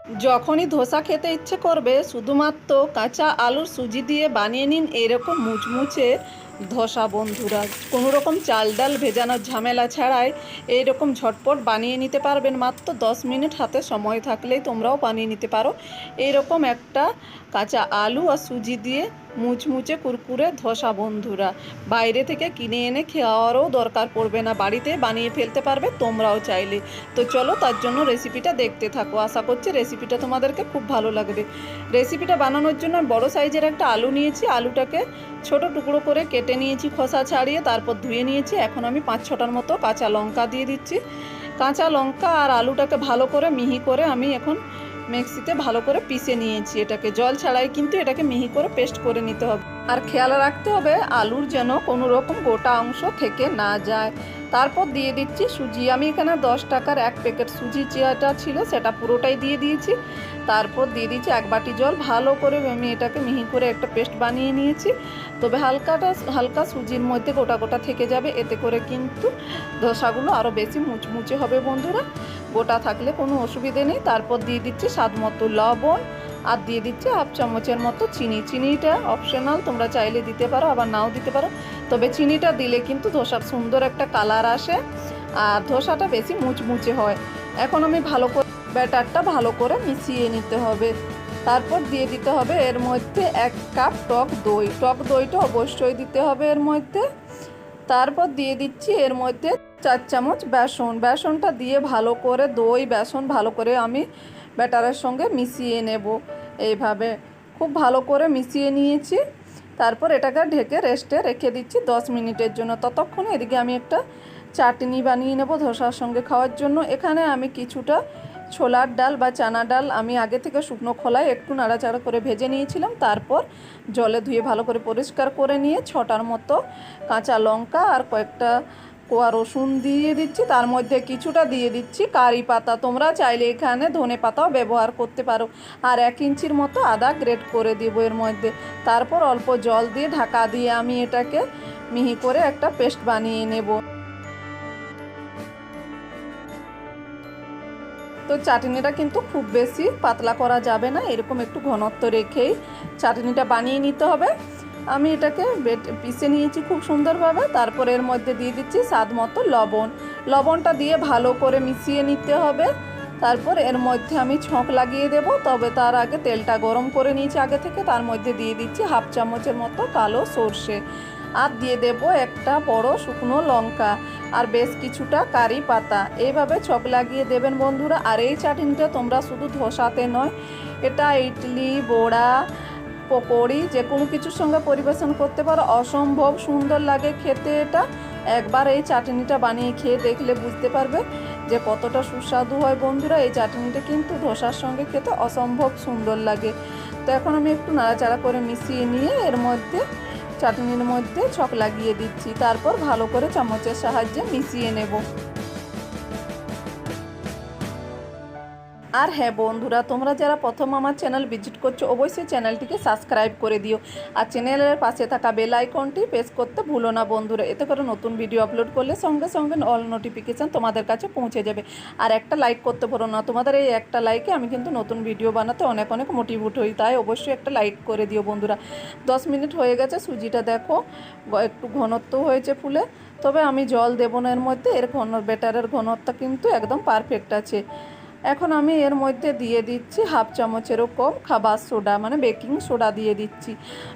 যখনই ধোসা খেতে ইচ্ছে করবে শুধুমাত্র কাঁচা আলুর সুজি দিয়ে বানিয়ে নিন এরকম মুচমুচে ধোসা বন্ধুরা। কোনো রকম চাল ডাল ভেজানোর ঝামেলা ছাড়াই এইরকম ঝটপট বানিয়ে নিতে পারবেন। মাত্র 10 মিনিট হাতে সময় থাকলেই তোমরাও বানিয়ে নিতে পারো এইরকম একটা কাঁচা আলু আর সুজি দিয়ে মুচমুচে কুরকুরে ধোসা বন্ধুরা। বাইরে থেকে কিনে এনে খাওয়ারও দরকার পড়বে না, বাড়িতে বানিয়ে ফেলতে পারবে তোমরাও চাইলে। তো চলো তার জন্য রেসিপিটা দেখতে থাকো। আশা করছি রেসিপিটা তোমাদেরকে খুব ভালো লাগবে। রেসিপিটা বানানোর জন্য বড় সাইজের একটা আলু নিয়েছি। আলুটাকে ছোট টুকরো করে কেটে নিয়েছি খোসা ছাড়িয়ে, তারপর ধুয়ে নিয়েছি। এখন আমি 5-6টার মতো কাঁচা লঙ্কা দিয়ে দিচ্ছি। কাঁচা লঙ্কা আর আলুটাকে ভালো করে মিহি করে আমি এখন মিক্সিতে ভালো করে পিষে নিয়েছি। এটাকে জল ছাড়াই কিন্তু এটাকে মিহি করে পেস্ট করে নিতে হবে। আর খেয়াল রাখতে হবে আলুর যেন কোনো রকম গোটা অংশ থেকে না যায়। তারপর দিয়ে দিচ্ছি সুজি। আমি এখানে 10 টাকার 1 প্যাকেট সুজি যেটা ছিল সেটা পুরোটাই দিয়ে দিয়েছি। তারপর দিয়ে দিচ্ছি 1 বাটি জল। ভালো করে আমি এটাকে মিহি করে একটা পেস্ট বানিয়ে নিয়েছি। তবে হালকা সুজির মধ্যে গোটা গোটা থেকে যাবে, এতে করে কিন্তু ধোসাগুলো আরও বেশি মুচমুচে হবে বন্ধুরা। গোটা থাকলে কোনো অসুবিধে নেই। তারপর দিয়ে দিচ্ছি স্বাদ মতো লবণ আর দিয়ে দিচ্ছি 1/2 চামচের মতো চিনি। চিনিটা অপশনাল, তোমরা চাইলে দিতে পারো আবার নাও দিতে পারো। তবে চিনিটা দিলে কিন্তু ধোসার সুন্দর একটা কালার আসে আর ধোসাটা বেশি মুচমুচে হয়। এখন আমি ভালো করে ব্যাটারটা ভালো করে মিশিয়ে নিতে হবে। তারপর দিয়ে দিতে হবে এর মধ্যে 1 কাপ টক দই। টক দইটা অবশ্যই দিতে হবে এর মধ্যে। তারপর দিয়ে দিচ্ছি এর মধ্যে 4 চামচ বেসন। বেসনটা দিয়ে ভালো করে দই বেসন ভালো করে আমি ব্যাটারের সঙ্গে মিশিয়ে নেব। এইভাবে খুব ভালো করে মিশিয়ে নিয়েছি। তারপর এটাকে ঢেকে রেস্টে রেখে দিচ্ছি 10 মিনিটের জন্য। ততক্ষণে এদিকে আমি একটা চাটনি বানিয়ে নেব ধোসার সঙ্গে খাওয়ার জন্য। এখানে আমি কিছুটা ছোলার ডাল বা চানা ডাল আমি আগে থেকে শুকনো খোলায় একটু নাড়াচাড়া করে ভেজে নিয়েছিলাম। তারপর জলে ধুয়ে ভালো করে পরিষ্কার করে নিয়ে 6টার মতো কাঁচা লঙ্কা আর কয়েকটা কোয়া রসুন দিয়ে দিচ্ছি। তার মধ্যে কিছুটা দিয়ে দিচ্ছি কারি পাতা। তোমরা চাইলে এখানে ধনে পাতাও ব্যবহার করতে পারো। আর 1 ইঞ্চির মতো আদা গ্রেট করে দেবো এর মধ্যে। তারপর অল্প জল দিয়ে ঢাকা দিয়ে আমি এটাকে মিহি করে একটা পেস্ট বানিয়ে নেব। তো চাটনিটা কিন্তু খুব বেশি পাতলা করা যাবে না, এরকম একটু ঘনত্ব রেখেই চাটনিটা বানিয়ে নিতে হবে। আমি এটাকে পিষে নিয়েছি খুব সুন্দরভাবে। তারপর এর মধ্যে দিয়ে দিচ্ছি স্বাদ মতো লবণ। লবণটা দিয়ে ভালো করে মিশিয়ে নিতে হবে। তারপর এর মধ্যে আমি ছক লাগিয়ে দেব। তবে তার আগে তেলটা গরম করে নিয়েছি আগে থেকে। তার মধ্যে দিয়ে দিচ্ছি 1/2 চামচের মতো কালো সর্ষে আর দিয়ে দেব একটা বড় শুকনো লঙ্কা আর বেশ কিছুটা কারি পাতা। এইভাবে ছক লাগিয়ে দেবেন বন্ধুরা। আর এই চাটনিটা তোমরা শুধু ধোসাতে নয়, এটা ইডলি বড়া পকোড়ি যে কোনো কিছুর সঙ্গে পরিবেশন করতে পারো। অসম্ভব সুন্দর লাগে খেতে এটা। একবার এই চাটনিটা বানিয়ে খেয়ে দেখলে বুঝতে পারবে যে কতটা সুস্বাদু হয় বন্ধুরা। এই চাটনিটা কিন্তু ধোসার সঙ্গে খেতে অসম্ভব সুন্দর লাগে। তো এখন আমি একটু নাড়াচাড়া করে মিশিয়ে নিয়ে এর মধ্যে চাটনির মধ্যে ছক লাগিয়ে দিচ্ছি। তারপর ভালো করে চামচের সাহায্যে মিশিয়ে নেব। আর হ্যাঁ বন্ধুরা, তোমরা যারা প্রথম আমার চ্যানেল ভিজিট করছো অবশ্যই চ্যানেলটিকে সাবস্ক্রাইব করে দিও। আর চ্যানেলের পাশে থাকা বেল আইকনটি প্রেস করতে ভুলো না বন্ধুরা। এতে করে নতুন ভিডিও আপলোড করলে সঙ্গে সঙ্গে অল নোটিফিকেশান তোমাদের কাছে পৌঁছে যাবে। আর একটা লাইক করতে পারো না, তোমাদের এই একটা লাইকে আমি কিন্তু নতুন ভিডিও বানাতে অনেক অনেক মোটিভেট হই। তাই অবশ্যই একটা লাইক করে দিও বন্ধুরা। 10 মিনিট হয়ে গেছে। সুজিটা দেখো একটু ঘনত্ব হয়েছে ফুলে। তবে আমি জল দেবো না এর মধ্যে। এর ব্যাটারের ঘনত্ব কিন্তু একদম পারফেক্ট আছে। এখন আমি এর মধ্যে দিয়ে দিচ্ছি 1/2 চামচেরও কম খাবার সোডা মানে বেকিং সোডা দিয়ে দিচ্ছি।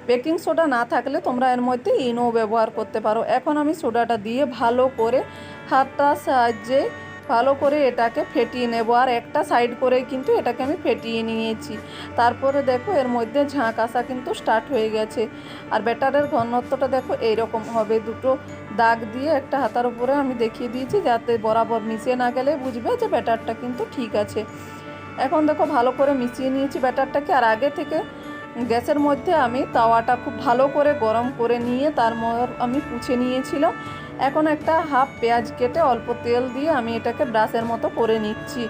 বেকিং সোডা না থাকলে তোমরা এর মধ্যে ইনো ব্যবহার করতে পারো। এখন আমি সোডাটা দিয়ে ভালো করে হাতটার সাহায্যে ভালো করে এটাকে ফেটিয়ে নেব। আর একটা সাইড করে কিন্তু এটাকে আমি ফেটিয়ে নিয়েছি। তারপরে দেখো এর মধ্যে ঝাঁক আসা কিন্তু স্টার্ট হয়ে গেছে। আর ব্যাটারের ঘনত্বটা দেখো এইরকম হবে। দুটো দাগ দিয়ে একটা হাতার উপরে আমি দেখিয়ে দিয়েছি যাতে বরাবর মিশিয়ে না গেলে বুঝবে যে ব্যাটারটা কিন্তু ঠিক আছে। এখন দেখো ভালো করে মিশিয়ে নিয়েছি ব্যাটারটাকে। আর আগে থেকে গ্যাসের মধ্যে আমি তাওয়াটা খুব ভালো করে গরম করে নিয়ে তার আমি পুছে নিয়েছিলাম। এখন একটা হাফ পেঁয়াজ কেটে অল্প তেল দিয়ে আমি এটাকে ব্রাশের মতো করে নিচ্ছি।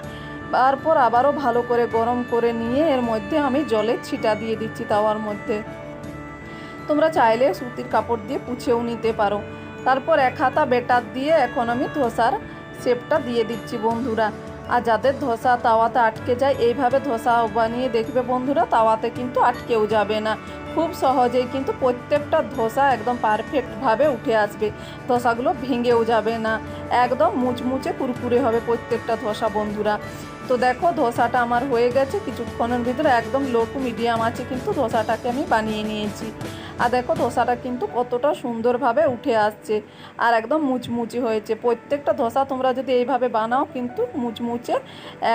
তারপর আবারও ভালো করে গরম করে নিয়ে এর মধ্যে আমি জলের ছিটা দিয়ে দিচ্ছি তাওয়ার মধ্যে। তোমরা চাইলে সুতির কাপড় দিয়ে পুছেও নিতে পারো। তারপর 1 হাতা ব্যাটার দিয়ে এখন আমি ধোসার শেপটা দিয়ে দিচ্ছি বন্ধুরা। আর যাদের ধোসা তাওয়াতে আটকে যায় এইভাবে ধোসা বানিয়ে দেখবে বন্ধুরা, তাওয়াতে কিন্তু আটকেও যাবে না। খুব সহজেই কিন্তু প্রত্যেকটা ধোসা একদম পারফেক্টভাবে উঠে আসবে, ধোসাগুলো ভেঙেও যাবে না, একদম মুচমুচে কুরকুরে হবে প্রত্যেকটা ধোসা বন্ধুরা। তো দেখো ধোসাটা আমার হয়ে গেছে, কিছুক্ষণের ভিতরে একদম লো টু মিডিয়াম আছে কিন্তু ধোসাটাকে আমি বানিয়ে নিয়েছি। আর দেখো ধোসাটা কিন্তু কতটা সুন্দরভাবে উঠে আসছে আর একদম মুচমুচে হয়েছে। প্রত্যেকটা ধোসা তোমরা যদি এইভাবে বানাও কিন্তু মুচমুচে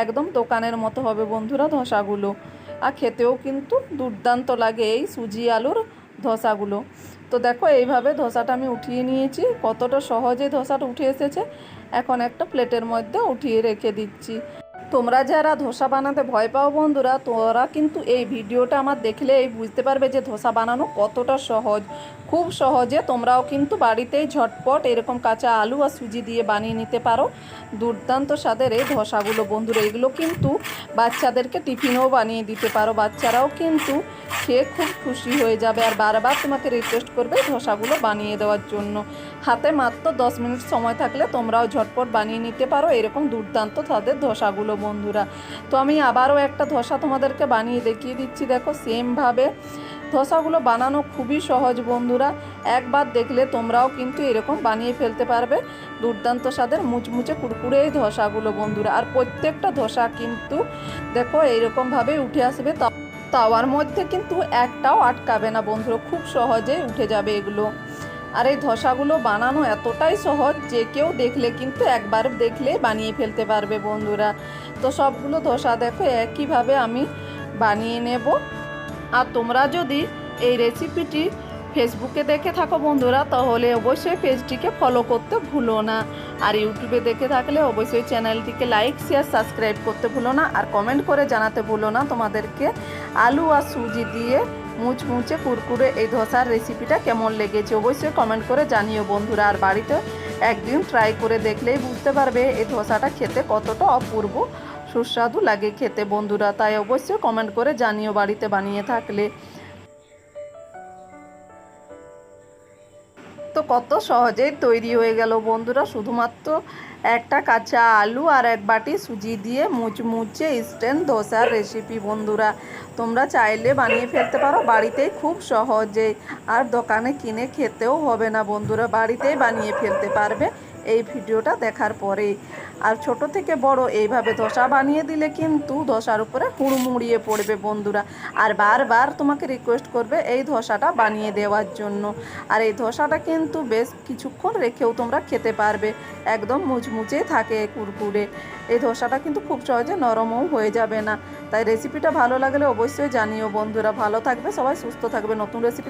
একদম দোকানের মতো হবে বন্ধুরা ধোসাগুলো। আর খেতেও কিন্তু দুর্দান্ত লাগে এই সুজি আলুর ধোসাগুলো। তো দেখো এইভাবে ধোসাটা আমি উঠিয়ে নিয়েছি, কতটা সহজে ধোসাটা উঠে এসেছে। এখন একটা প্লেটের মধ্যে উঠিয়ে রেখে দিচ্ছি। তোমরা যারা ধোসা বানাতে ভয় পাও বন্ধুরা, তোরা কিন্তু এই ভিডিওটা আমার দেখলেই বুঝতে পারবে যে ধোসা বানানো কতটা সহজ। খুব সহজে তোমরাও কিন্তু বাড়িতেই ঝটপট এরকম কাঁচা আলু আর সুজি দিয়ে বানিয়ে নিতে পারো দুর্দান্ত স্বাদের এই ধোসাগুলো বন্ধুরা। এগুলো কিন্তু বাচ্চাদেরকে টিফিনেও বানিয়ে দিতে পারো, বাচ্চারাও কিন্তু খেয়ে খুব খুশি হয়ে যাবে আর বারবার তোমাকে রিকোয়েস্ট করবে ধোসাগুলো বানিয়ে দেওয়ার জন্য। হাতে মাত্র 10 মিনিট সময় থাকলে তোমরাও ঝটপট বানিয়ে নিতে পারো এরকম দুর্দান্ত স্বাদের ধোসাগুলো বন্ধুরা। তো আমি আবারও একটা ধোসা তোমাদেরকে বানিয়ে দেখিয়ে দিচ্ছি। দেখো সেমভাবে ধোসাগুলো বানানো খুবই সহজ বন্ধুরা, একবার দেখলে তোমরাও কিন্তু এরকম বানিয়ে ফেলতে পারবে দুর্দান্ত স্বাদের মুচমুচে কুরকুরে এই ধোসাগুলো বন্ধুরা। আর প্রত্যেকটা ধোসা কিন্তু দেখো এইরকমভাবে উঠে আসবে, তাওয়ার মধ্যে কিন্তু একটাও আটকাবে না বন্ধুরা, খুব সহজেই উঠে যাবে এগুলো। আর এই ধোসাগুলো বানানো এতটাই সহজ যে কেউ দেখলে কিন্তু একবার দেখলে বানিয়ে ফেলতে পারবে বন্ধুরা। তো সবগুলো ধোসা দেখো একইভাবে আমি বানিয়ে নেব। আর তোমরা যদি এই রেসিপিটি ফেসবুকে দেখে থাকো বন্ধুরা তাহলে অবশ্যই পেজটিকে ফলো করতে ভুলো না। আর ইউটিউবে দেখে থাকলে অবশ্যই চ্যানেলটিকে লাইক শেয়ার সাবস্ক্রাইব করতে ভুলো না। আর কমেন্ট করে জানাতে ভুলো না তোমাদেরকে আলু আর সুজি দিয়ে মুচমুচে কুরকুরে এই ধোসার রেসিপিটা কেমন লেগেছে, অবশ্যই কমেন্ট করে জানিও বন্ধুরা। আর বাড়িতে একদিন ট্রাই করে দেখলেই বুঝতে পারবে এই ধোসাটা খেতে কতটা অপূর্ব সুস্বাদু লাগে খেতে বন্ধুরা। তাই অবশ্যই কমেন্ট করে জানিও বাড়িতে বানিয়ে থাকলে। তো কত সহজেই তৈরি হয়ে গেল বন্ধুরা, শুধুমাত্র একটা কাঁচা আলু আর এক বাটি সুজি দিয়ে মুচমুচে ইনস্ট্যান্ট ধোসার রেসিপি বন্ধুরা। তোমরা চাইলে বানিয়ে ফেলতে পারো বাড়িতেই খুব সহজেই, আর দোকানে কিনে খেতেও হবে না বন্ধুরা, বাড়িতেই বানিয়ে ফেলতে পারবে এই ভিডিওটা দেখার পরেই। আর ছোট থেকে বড় এইভাবে ধোসা বানিয়ে দিলে কিন্তু ধোসার উপরে হুড়মুড়িয়ে পড়বে বন্ধুরা, আর বারবার তোমাকে রিকোয়েস্ট করবে এই ধোসাটা বানিয়ে দেওয়ার জন্য। আর এই ধোসাটা কিন্তু বেশ কিছুক্ষণ রেখেও তোমরা খেতে পারবে, একদম মুচমুচে থাকে কুরকুরে। এই ধোসাটা কিন্তু খুব সহজে নরমও হয়ে যাবে না। তাই রেসিপিটা ভালো লাগলে অবশ্যই জানিও বন্ধুরা। ভালো থাকবে সবাই, সুস্থ থাকবে। নতুন রেসিপি